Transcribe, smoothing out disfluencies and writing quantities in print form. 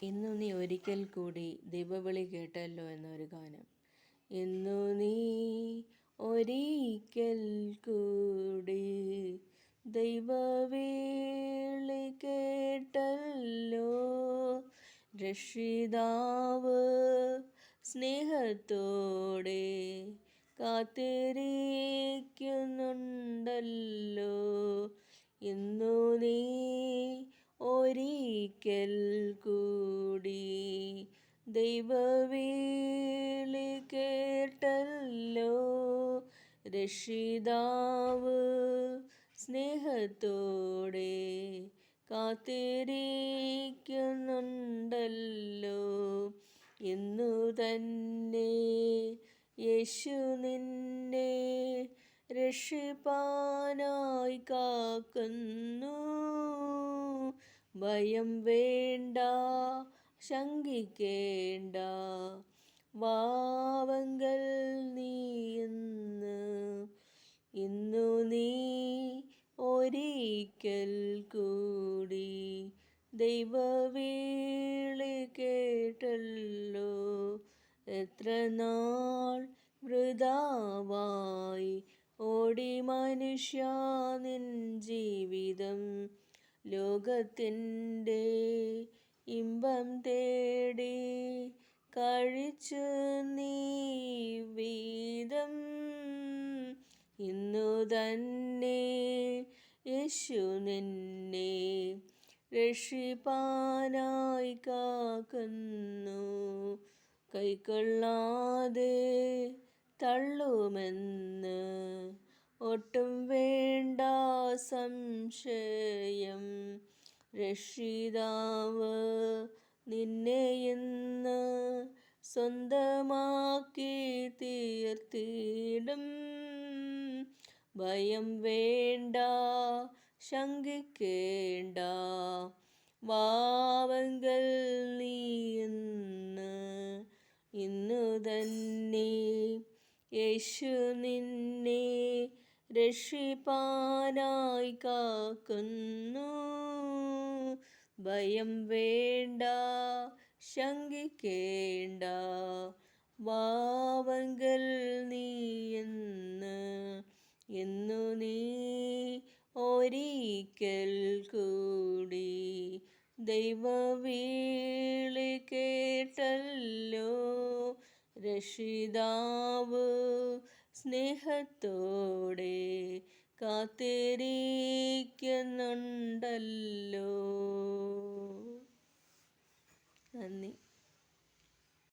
ഇന്നു നീ ഒരിക്കൽ കൂടി ദൈവവിളി കേട്ടല്ലോ എന്നൊരു ഗാനം. ഇന്നു നീ ഒരിക്കൽ കൂടി ദൈവവിളി കേട്ടല്ലോ. രക്ഷിതാവ് സ്നേഹത്തോടെ കാത്തിരിക്കുന്നുണ്ടല്ലോ. ഇന്നു നീ ഒരിക്കൽ കൂടി ദൈവവിളി കേട്ടല്ലോ. രക്ഷിതാവ് സ്നേഹത്തോടെ കാത്തിരിക്കുന്നുണ്ടല്ലോ. ഇന്നു തന്നെ യേശു നിന്നെ രക്ഷിപ്പാനായി കാക്കുന്നു. ഭയം വേണ്ട, ശങ്കിക്കേണ്ട, വാവങ്കൽ നീ ഇന്നു നീ ഒരിക്കൽ കൂടി ദൈവവിളി കേട്ടല്ലോ. എത്ര നാൾ വൃഥാവായി ഓടി മനുഷ്യ നിൻ ജീവിതം. ലോകത്തിൻ്റെ ഇമ്പം തേടി കഴിച്ചു നീ വീതം. ഇന്നു തന്നെ യേശു നിന്നെ രക്ഷിപ്പാനായി കാക്കുന്നു. കൈക്കൊള്ളാതെ തള്ളുമെന്ന് ഒട്ടും വേണ്ട സംശയം. രക്ഷിതാവ് നിന്നെ ഇന്ന് സ്വന്തമാക്കി തീർത്തിടും. ഭയം വേണ്ട, ശങ്കിക്കേണ്ട, വാവങ്കൽ നീ ഇന്നു തന്നെ യേശു നിന്നെ രക്ഷിപ്പാനായി കാക്കുന്നു. ഭയം വേണ്ട, ശങ്കിക്കേണ്ട, വാവങ്കൽ നീ ഇന്നു നീ ഒരിക്കൽ കൂടി ദൈവവിളി കേട്ടല്ലോ. രക്ഷിതാവ് സ്നേഹത്തോടെ കാത്തിരിക്കുന്നുണ്ടല്ലോ. നന്ദി.